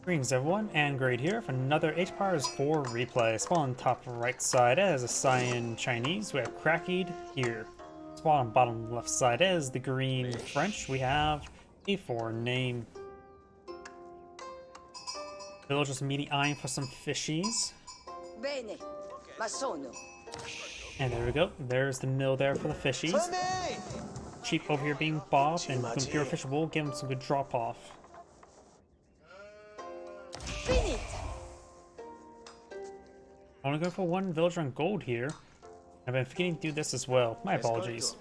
Greetings everyone, and Grade here for another H-Powers 4 replay. Spawn on top right side as a cyan Chinese, we have CrackedyHere. Spawn on bottom left side as the green French, we have a foreign name. Villagers meeting eyeing for some fishies. Bene, ma sono. And there we go, there's the mill there for the fishies. Sheep over here being bobbed, and some pure fish will give them some good drop off. I want to go for one villager on gold here. I've been forgetting to do this as well. My apologies.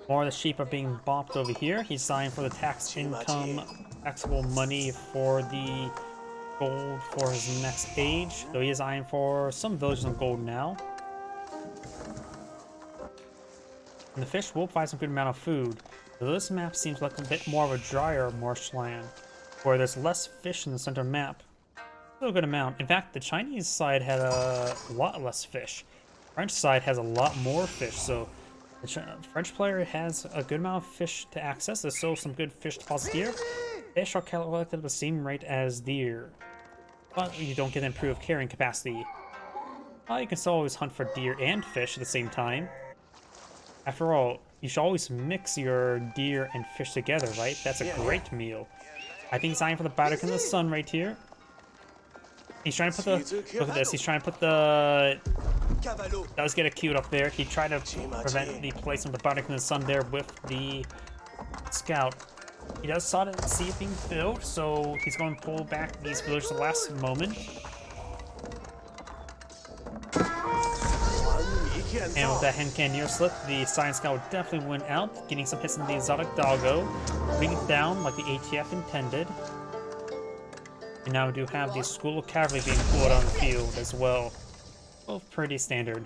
More of the sheep are being bopped over here. He's signed for the taxable money for the gold for his next age. So he is eyeing for some villagers on gold now. And the fish will provide some good amount of food. So this map seems like a bit more of a drier marshland, where there's less fish in the center map. Still a good amount. In fact, the Chinese side had a lot less fish. The French side has a lot more fish, so the French player has a good amount of fish to access. There's still some good fish deposits here. Fish are collected at the same rate as deer, but you don't get improved carrying capacity. You can still always hunt for deer and fish at the same time. After all, you should always mix your deer and fish together, right? That's a great meal. I think he's eyeing for the Bardic in the sun right here. He's trying to put the... Look at this. He's trying to put the... Does get it queued up there. He tried to prevent the placement of the Bardic in the sun there with the scout. He does see it being built, so he's going to pull back these villagers at the last moment. And with that hand cannoneer slip, the Science Scout would definitely win out, getting some hits in the exotic doggo, bring it down like the ATF intended. And now we do have the School of Cavalry being pulled on the field as well. Both pretty standard.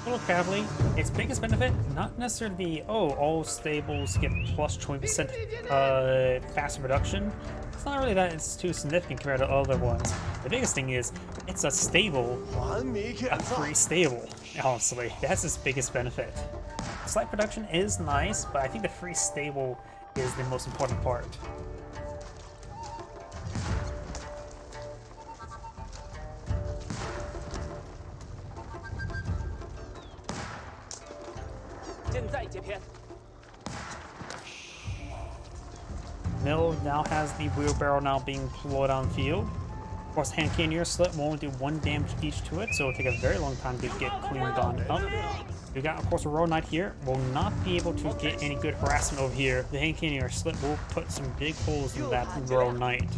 School of Cavalry, its biggest benefit, not necessarily the, all stables get plus 20% faster production. It's not really that it's too significant compared to other ones. The biggest thing is, it's a stable, a free stable, honestly. That's its biggest benefit. Slight production is nice, but I think the free stable is the most important part. Mill now has the wheelbarrow now being deployed on the field. Of course, hand cannoneer slip will only do 1 damage each to it, so it'll take a very long time to get cleaned on up. We got, of course, a royal knight here. Will not be able to get any good harassment over here. The hand cannoneer slip will put some big holes in that royal knight.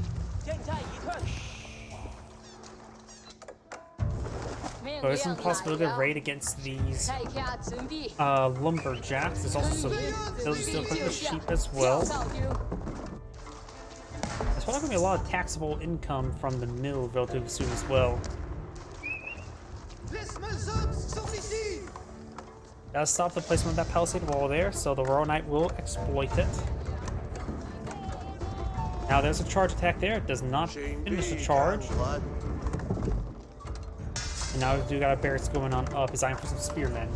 So there's some possibility of raid against these lumberjacks. There's also some villagers still cooking the sheep as well. There's probably going to be a lot of taxable income from the mill relatively soon as well. Does stop the placement of that palisade wall there, so the royal knight will exploit it. Now there's a charge attack there. It does not finish the charge. And now we do got a barracks going on up. He's eyeing for some spearmen.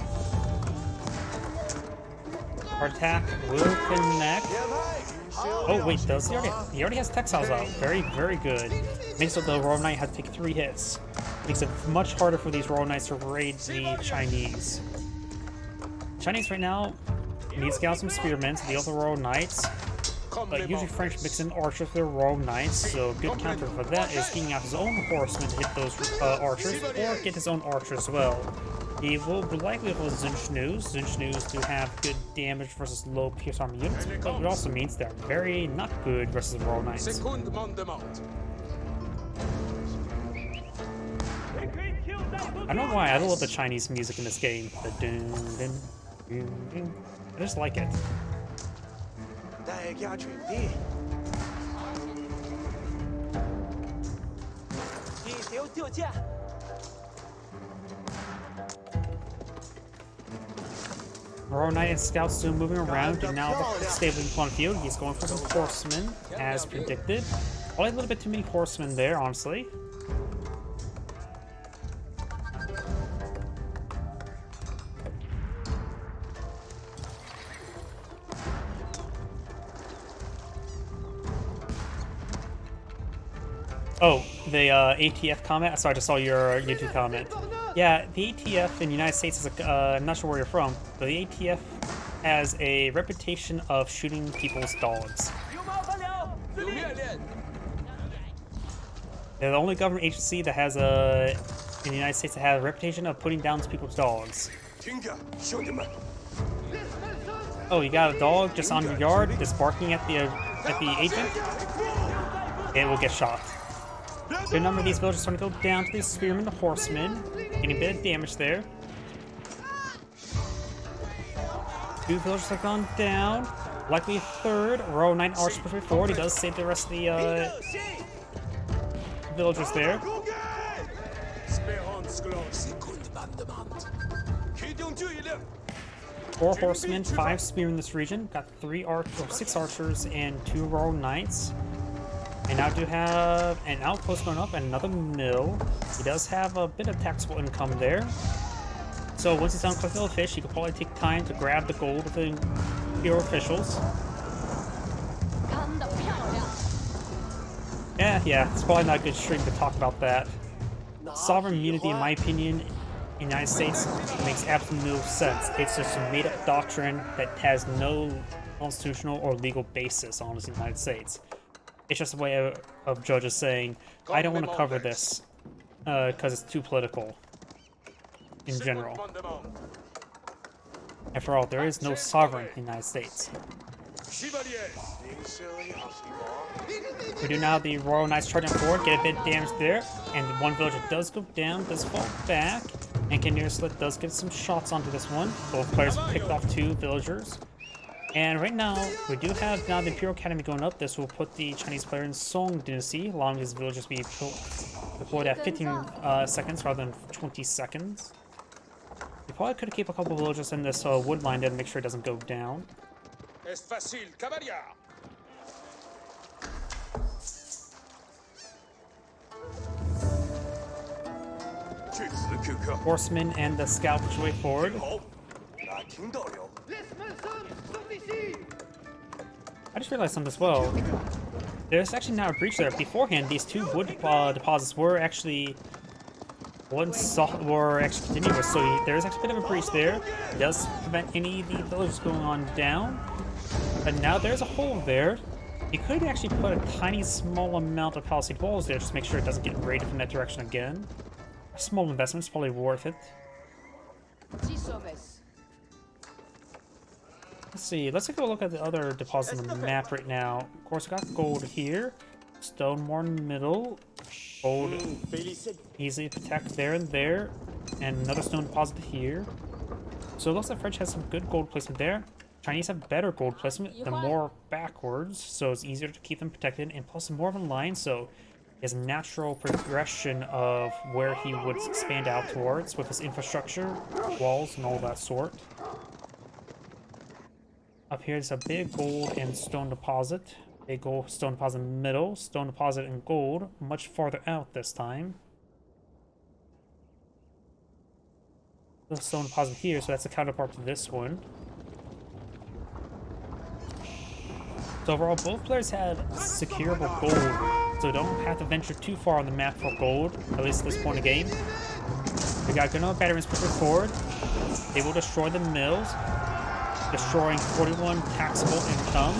Charge attack will connect. Oh wait, does he already has textiles out. Very, very good. Makes it the royal knight has to take 3 hits. Makes it much harder for these royal knights to raid the Chinese. Chinese right now need to get out some spearmen to deal with the royal knights. But usually French mix in archers with their royal knights, so good counter for that is getting out his own horsemen to hit those archers, or get his own archers as well. He will likely go with Zinchnews to have good damage versus low pierce armor units, but it also means they're very not good versus the royal knights. I don't know why, I love the Chinese music in this game. The dun, dun, dun, dun. I just like it. Royal Knight and Scouts still moving around, and now the stable on the field. He's going for some horsemen, as predicted. Probably a little bit too many horsemen there, honestly. Oh, the ATF comment? Sorry, I just saw your YouTube comment. Yeah, the ATF in the United States is I'm not sure where you're from, but the ATF has a reputation of shooting people's dogs. They're the only government agency that has in the United States that has a reputation of putting down people's dogs. Oh, you got a dog just on your yard that's barking at the agent? It will get shot. A good number of these villagers are going to go down to these spearmen, the horsemen, getting a bit of damage there. 2 villagers have gone down. Likely a third. Royal Knight Archer pushes forward. He does save the rest of the villagers there. 4 horsemen, 5 spear in this region. Got 6 archers and 2 Royal Knights. And now do have an outpost going up and another mill. He does have a bit of taxable income there. So once he's done with the fish, he could probably take time to grab the gold of the imperial officials. Yeah, it's probably not a good stream to talk about that. Sovereign immunity, in my opinion, in the United States makes absolutely no sense. It's just a made-up doctrine that has no constitutional or legal basis on it in the United States. It's just a way of judges saying, I don't want to cover this because it's too political in general. After all, there is no sovereign in the United States. We do now the Royal Knights charging forward, get a bit damaged there, and one villager does go down, does fall back, and Canary Slit does get some shots onto this one. Both players picked off 2 villagers. And right now, we do have now the Imperial Academy going up. This will put the Chinese player in Song Dynasty, allowing his villagers to be deployed at 15 seconds rather than 20 seconds. We probably could keep a couple villagers in this wood line to make sure it doesn't go down. Horsemen and the scout push way forward. I just realized something as well. There's actually now a breach there. Beforehand, these 2 wood deposits were actually continuous, so there's actually a bit of a breach there. It does prevent any of the villagers going on down. But now there's a hole there. You could actually put a tiny small amount of palisade walls there just to make sure it doesn't get raided from that direction again. A small investment is probably worth it. Let's see, let's take a look at the other deposits on the map right now. Of course, we got gold here, stone more in the middle, gold easily protect there and there, and another stone deposit here. So it looks like French has some good gold placement there. Chinese have better gold placement, the more backwards, so it's easier to keep them protected, and plus more of a line, so he has a natural progression of where he would expand out towards with his infrastructure, walls, and all that sort. Up here is a big gold and stone deposit. Big gold stone deposit in the middle, stone deposit in gold, much farther out this time. The stone deposit here, so that's the counterpart to this one. So overall, both players had securable gold, so don't have to venture too far on the map for gold, at least at this point of the game. We got Gunnar batteries pushing forward. They will destroy the mills, destroying 41 taxable income.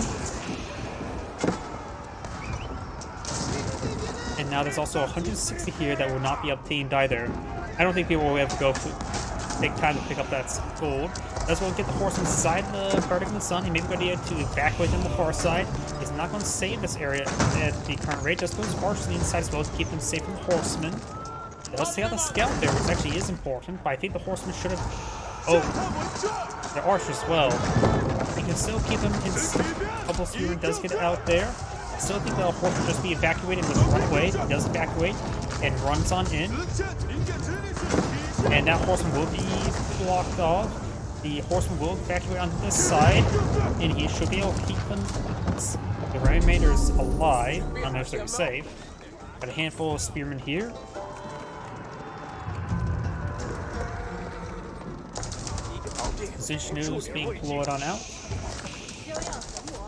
And now there's also 160 here that will not be obtained either. I don't think people will ever go take time to pick up that gold. That's what get the horse inside the Guardian of the Sun. He may be going to evacuate on the far side. He's not going to save this area at the current rate. Just goes partially inside as well to keep them safe from the horsemen. Let's take out the scout there, which actually is important, but I think the horsemen should have... Oh, they're archers as well. You can still keep them in... A couple of spearmen does get out there. I still think the horse will just be evacuated and just run away. He does evacuate and runs on in. And that horseman will be blocked off. The horseman will evacuate on this side, and he should be able to keep them, the remainders alive, not necessarily safe. Got a handful of spearmen here. Zinchnu is being deployed on out.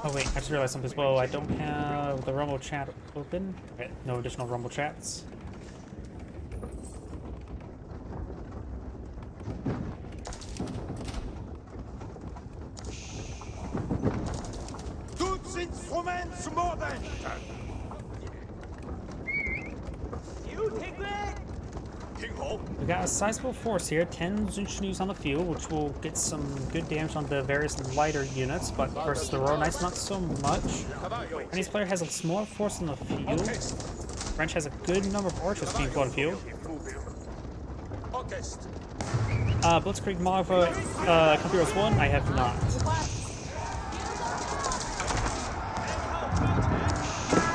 Oh wait, I just realized something as well. I don't have the Rumble chat open. Okay, no additional Rumble chats. Tutti instruments moving! We got a sizable force here, 10 Zunchus on the field, which will get some good damage on the various lighter units, but versus the Royal Knights, not so much. Chinese player has a smaller force on the field. French has a good number of archers being put on the field. Blitzkrieg Marva, Computeros 1, I have not.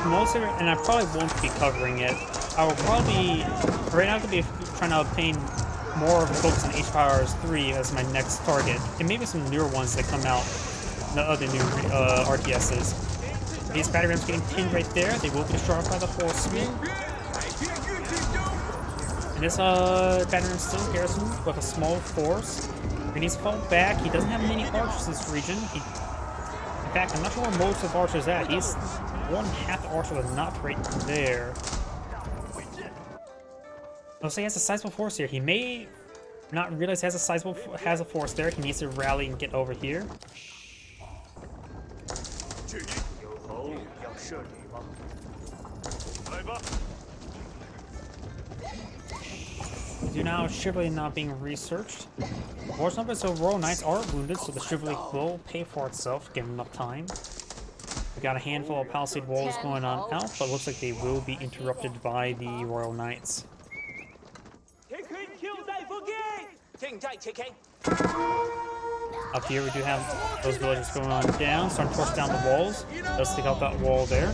Mostly, and I probably won't be covering it. I will probably, right now, I'll be trying to obtain more of the focus on H-Powers 3 as my next target, and maybe some newer ones that come out, the other new RTSs. These battery rams getting pinned right there. They will be destroyed by the horsemen. And this battery ram still garrisoned with a small force. He needs to fall back. He doesn't have many archers in this region. In fact, I'm not sure where most of Archer's at. He's one half the Archer was not right there. Oh, so he has a sizable force here. He may not realize he has a force there. He needs to rally and get over here. We do now Chivalry not being researched. Force numbers of Royal Knights are wounded, so the Chivalry will pay for itself, given enough time. We got a handful of palisade walls going on out, but it looks like they will be interrupted by the Royal Knights. Up here we do have those villagers going on down, starting to push down the walls. Let's take out that wall there.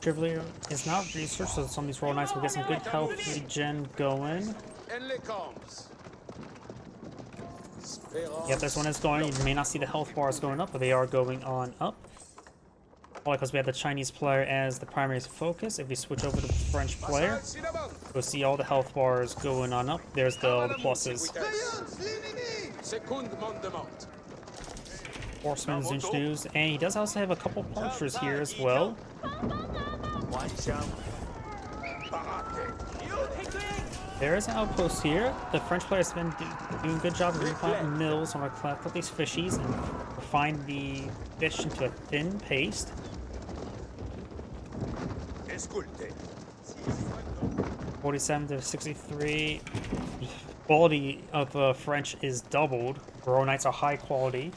Chivalry is not researched, so some of these Royal Knights will get some good health regen going. Yep, this one is going. You may not see the health bars going up, but they are going on up. Probably because we have the Chinese player as the primary focus. If we switch over to the French player, we'll see all the health bars going on up. There's all the pluses. Horsemen, Zinchus, and he does also have a couple archers here as well. There is an outpost here. The French player has been doing a good job of replanting mills on our collect these fishies and refine the fish into a thin paste. 47 to 63. The quality of French is doubled. Royal Knights are high quality.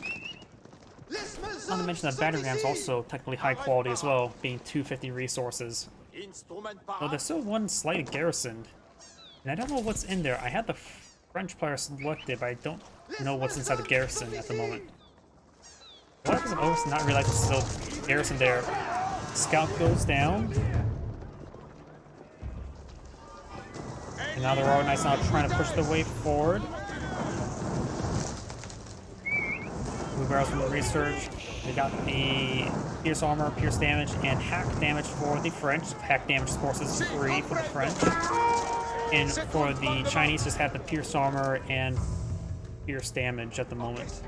Not to mention that battery rams also technically high quality as well, being 250 resources. Though there's still one slightly garrisoned. And I don't know what's in there. I had the French player selected, but I don't know what's inside the garrison at the moment. What happens if Ovis not realize there's still garrison there? Scout goes down. And now the Royal Knights now trying to push their way forward. Blue barrels from the research. We got the pierce armor, pierce damage, and hack damage for the French. Hack damage, of course, is free for the French. And for the Chinese, just have the pierce armor and pierce damage at the moment.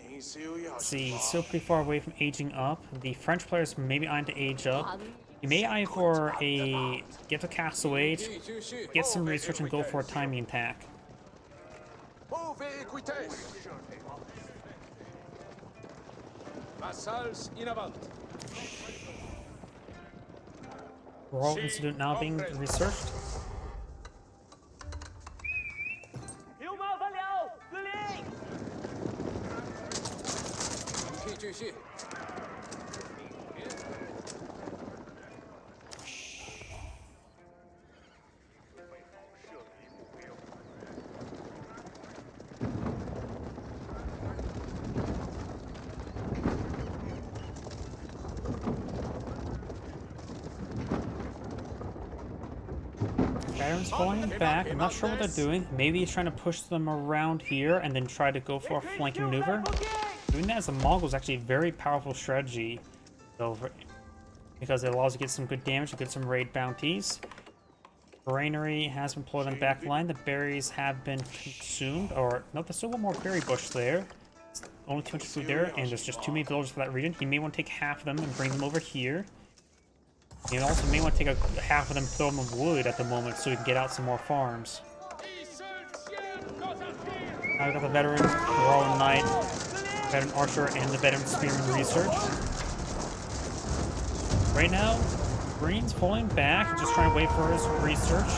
Let's see, still pretty far away from aging up. The French players may be eyeing to age up. You may eye for a get the castle age, get some research, and go for a timing attack. Royal Institute now being researched. veterans falling back. I'm not sure what they're doing. Maybe he's trying to push them around here and then try to go for a flanking maneuver. Doing that as a Mongol is actually a very powerful strategy, though, because it allows you to get some good damage and get some raid bounties. Granary has been deployed on the back line. The berries have been consumed, or no, there's still one more berry bush there. It's only 200 food there, and there's just too many villagers for that region. He may want to take half of them and bring them over here. You also may want to take half of them, throw them in wood at the moment, so we can get out some more farms. Now we got the veteran, Royal Knight, veteran archer, and the veteran spearman research. Right now, Green's pulling back, just trying to wait for his research.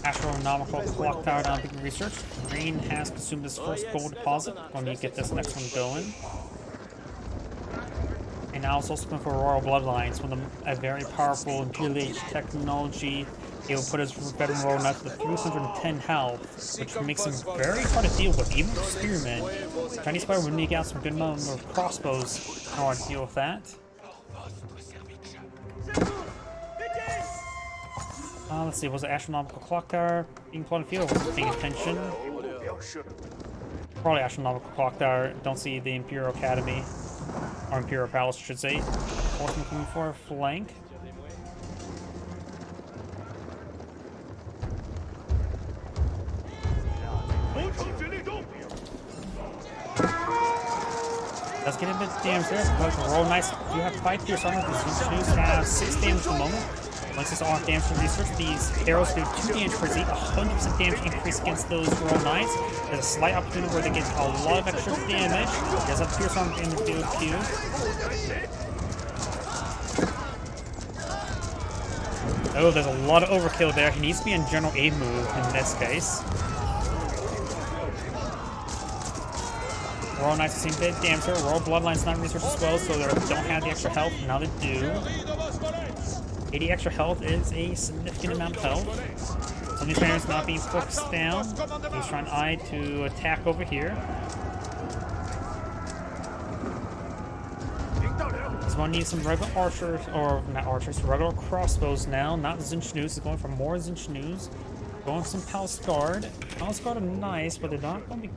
Astronomical clock tower down big research. Green has consumed his first gold deposit. We'll need to get this next one going. And now it's also going for royal bloodlines, with a very powerful Imperial Age technology. He will put his veteran royal knight with 310 health, which makes him very hard to deal with, even with spearmen. Chinese player would need out some good amount of crossbows in order to deal with that. Let's see, was it astronomical clock tower being plotted field? I wasn't paying attention. Probably astronomical clock tower. Don't see the Imperial Academy. Or Imperial Palace, I should say. Horseman coming for a flank. Let's get a bit of damage there. But roll nice. You have 5 pierce armor. These shoes have 6 damage at the moment. Once it's all damage from research, these arrows do 2 damage per Z, 100% damage increase against those royal knights. There's a slight opportunity where they get a lot of extra damage. There's a pierce armor in the field queue. Oh, there's a lot of overkill there. He needs to be in general aid move in this case. Royal Knights seem a bit damage here. Royal Bloodline's not research as well, so they don't have the extra health. Now they do. 80 extra health is a significant amount of health. Some of these players not being focused down. He's trying I to attack over here. He's going to need some regular archers, or not archers, regular crossbows now. Not Zinchnews. He's going for more Zinchnews. Going for some Palace Guard. Palace Guard are nice, but they're not going to be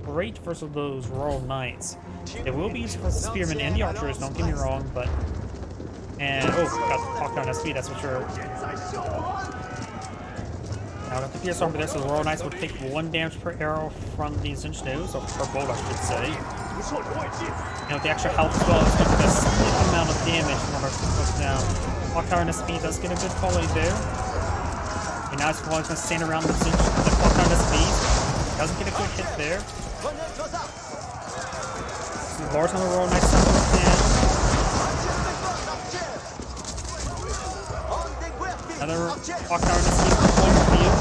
great versus those Royal Knights. They will be used for the Spearmen and the Archers, don't get me wrong, but... And, oh, got the clock down SP, that's for sure. Now, I got the Pierce Armor there, so the Royal Knights will take 1 damage per arrow from the Zinchnews, or per bolt, I should say. And with the extra health as well, it's going to be a significant amount of damage in order to put down. Clock Tower and SP does get a good quality there. And now it's going to stand around the Clock Tower and SP. Doesn't get a good hit there. So the large number of Royal Knights goes down. Another Clock Tower and SP point of view.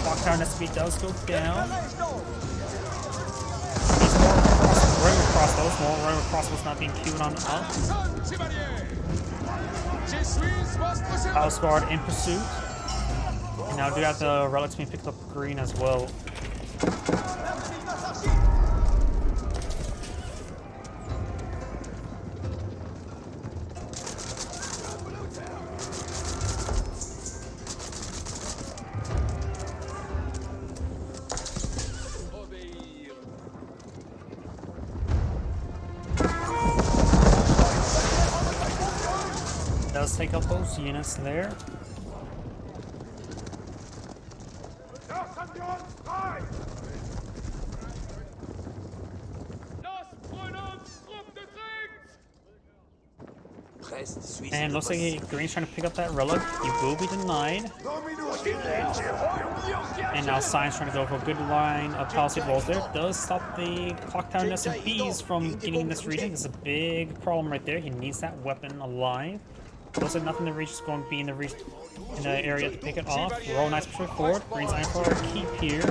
Clock Tower and SP does go down. Needs more regular crossbows. More regular crossbows not being queued on up. Palace Guard in pursuit. And now do have the relics being picked up green as well. Does take up those units there. And looks like Green's trying to pick up that relic. He will be denied. And now Science trying to go for a good line of Palisade Walls there. Does stop the Clock Tower and SMPs from getting in this region. This is a big problem right there. He needs that weapon alive. Looks like nothing in the reach is going to be in the area to pick it off. Roll nice push forward. Green's Iron Flower keep here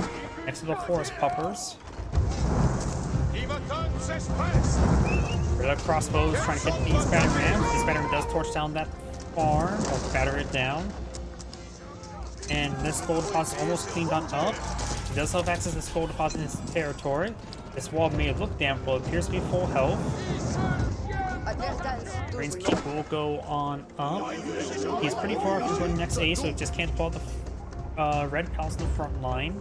next to the Forest Puppers. Red crossbows trying to hit these battering rams. This battering does torch down that farm or batter it down. And this gold deposit is almost cleaned on up. He does have access to this gold deposit in his territory. This wall may look damp, but appears to be full health. Advertence Green's double. keep will go on up. He's pretty far from going next A, so he just can't pull out the red pals in the front line.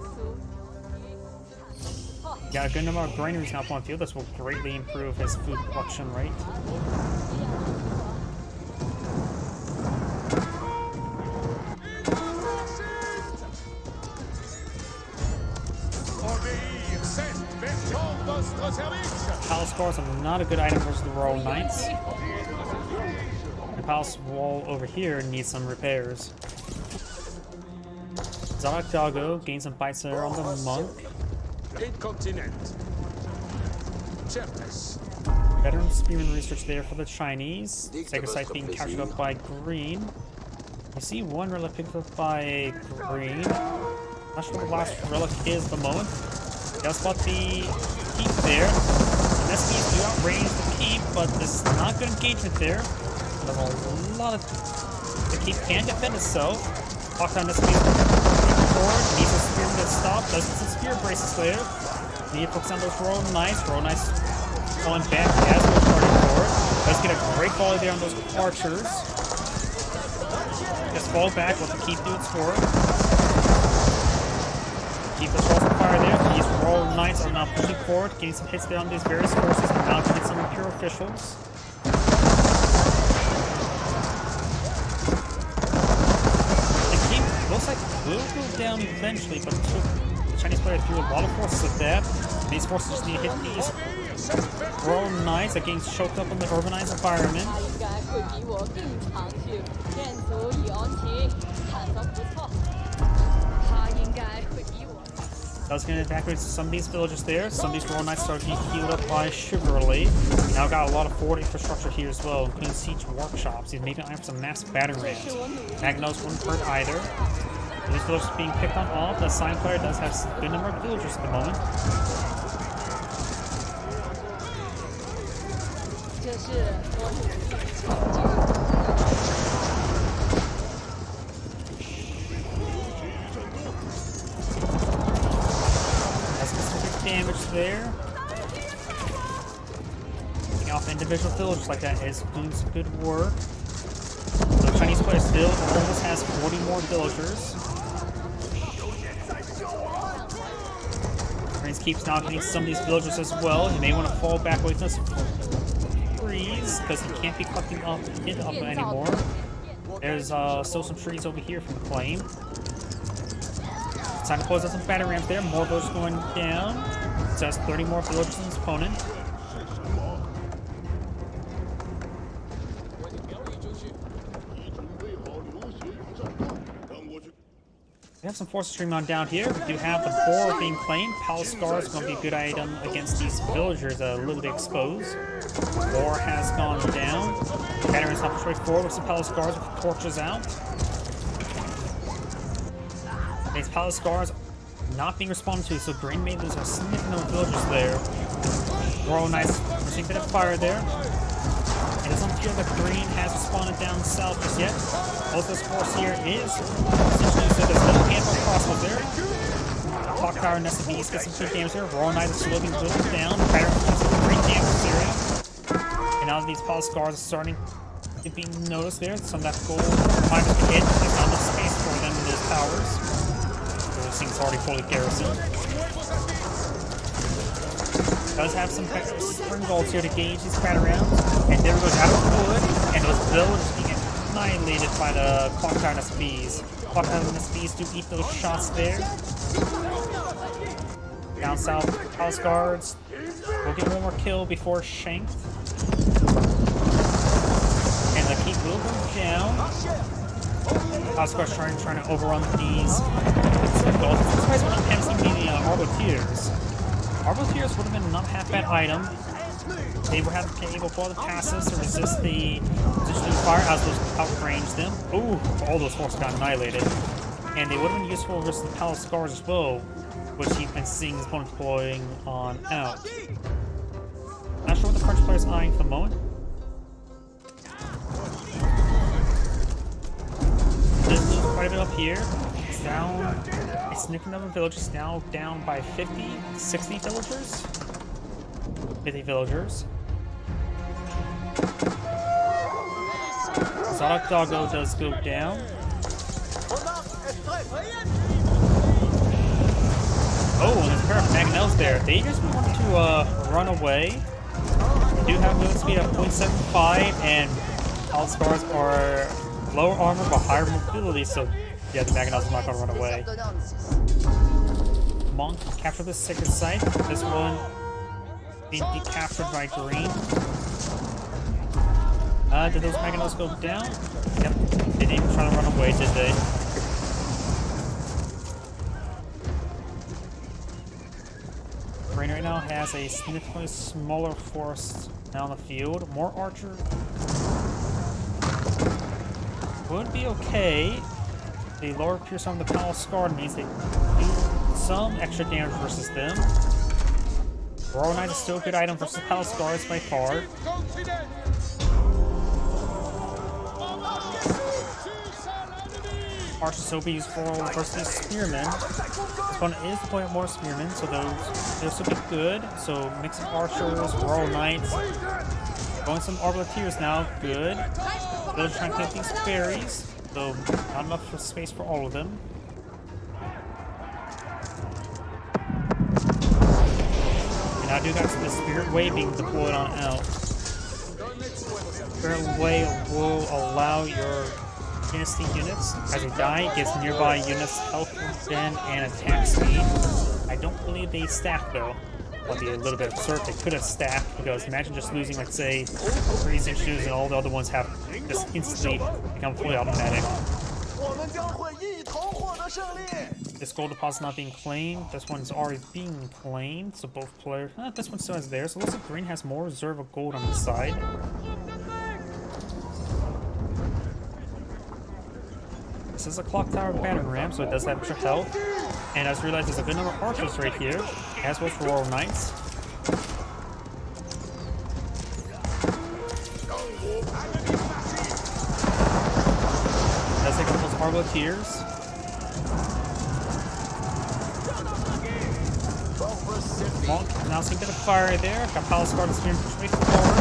Got a good number of granaries now on field. This will greatly improve his food production rate. Obéir, c'est version votre service. Palace guards are not a good item versus the Royal Knights. The palace wall over here needs some repairs. Zarak Dago gains some bites there on the monk. Incontinent. Certes. Veteran spearman research there for the Chinese. Sacred site being captured up by green. You see one relic picked up by green. Not sure what the last relic is at the moment. Just spot the keep there. The SPs do outrange the keep, but this is not good engagement there. There's a lot of... The keep can defend itself. Lockdown SPs forward. Needs a spearman to stop. Does get some spear braces there. Need to focus on those Royal Knights. Royal Knights falling back as we're starting forward. Let's get a great volley there on those archers. Just fall back, let the keep do its work. Keep the shots on fire there. These Royal Knights are now pushing forward, getting some hits there on these various forces, and now to get some Imperial officials. The keep looks like it will go down eventually, but the Chinese player threw a lot of forces at that. These forces just need to hit these Royal Knights that getting choked up in the urbanized environment. 应该会比我更长久，建筑已安全，看着不错。他应该会比我。 That's going to evacuate some of these villages there. Some of these Royal Knights start getting healed up by Chivalry. Now got a lot of forward infrastructure here as well, including siege workshops. He's making an eye for some mass battering rams. Magnos wouldn't hurt either. These villages being picked on off. The sign player does have a good number of villagers at the moment. 这是我努力的成就。 That's specific damage there. Picking off individual villagers like that is doing some good work. The Chinese player still almost has 40 more villagers. Prince keeps now getting some of these villagers as well. He may want to fall back away from this trees because he can't be collecting up it up anymore. There's still some trees over here from the claim. Time to close out some battery ramps there. More villagers going down. So that's 30 more villagers than his opponent. We have some forces streaming on down here. We do have the boar being claimed. Palace Guard is going to be a good item against these villagers that are a little bit exposed. Boar has gone down. Veterans help straight forward with some Palace Guards with torches out. These Palace Guards not being responded to, so Green may lose a significant number of villagers there. Royal Knights receiving a bit of fire there. It doesn't feel that Green has responded down south just yet. Most of this force here is essentially so there's no handful of crossbows there. Clock Tower and SCVs get some good damage there. Royal Knights are slowly moving down. Better some great damage this area. And now these Palace Guards are starting to be noticed there. Some of that gold might have been hit. There's not enough space for them in those towers. Those things already fully garrisoned. Does have some spring bolts here to gauge these battle rounds. And there goes out of wood, and those villagers being annihilated by the Clock Tower and SBs. Clock Tower and SBs do eat those shots there. Down south, Palace Guards will get one more kill before shanked. And the keep will go down. Palace Guards trying to overrun these goals. I'm surprised we're not having the Arboteers. Arboteers would have been not a half bad item. They were able for the passes to resist the positioning fire as those outrange them. Ooh, all those forces got annihilated. And they would have been useful versus the Palace Guards as well, which he's been seeing his opponent deploying on out. Not sure what the French player is eyeing for the moment. continue up here. It's down. It's sniffing another village. It's now down by 50, 60 villagers. 50 villagers. Sonic Doggo does go down. Oh, and there's a pair of Magnels there. They just want to run away. They do have movement speed of 0.75, and all scars are lower armor but higher mobility, so yeah, the Magnels are not going to run away. Monk captured the sacred site. This one being decaptured by green. Did those Magnels go down? Yep, they didn't even try to run away, did they? Green right now has a significantly smaller force now on the field. More archers would be okay. The lower pierce on the Palace Guard means they do some extra damage versus them. Royal Knight is still a good item versus Palace Guards by far. Archers still be useful versus Spearmen. This one is deploying more Spearmen, so those will be good. So mix of Archers, Royal Knights. Going some Arbaletiers now, good. They're trying to get these fairies, though not enough for space for all of them. And I do got the Spirit Way being deployed on out. Spirit Way will allow your Dynasty units, as they die, gives nearby units health then and attack speed. I don't believe they stack though. That'd be a little bit absurd. They could have stacked, because imagine just losing, like, say, 3 issues and all the other ones have just instantly become fully automatic. This gold deposit not being claimed. This one's already being claimed, so both players. This one still has theirs. So it looks like green has more reserve of gold on the side. This is a clock tower battering ram, so it does have extra health. And I just realized there's a good number of archers right here, as well as Royal Knights. Does take up those Arbaletiers. Monk now seeing a bit of fire there. Got Palace Guard and Spear pushed way forward.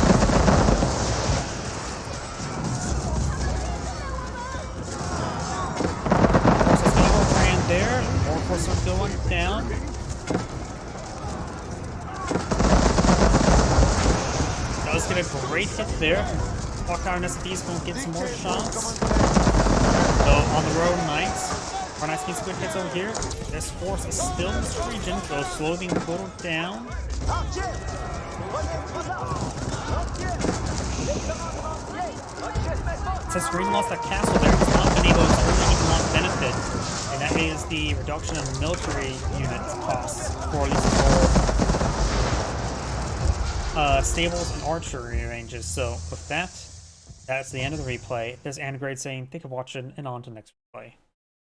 There, more forces are going down. Does get a great hit there. Clock Tower and SCP's going to get some more shots. So on the Royal Knights, Royal Knights gets good hits over here. This force is still in this region, so slowly being pulled down. Since green lost that castle there, he's not been able to really even want benefit. And that is the reduction of military unit costs for at least for stables and archery ranges. So with that, that's the end of the replay. This is Angrade saying thank you for watching, and on to the next replay.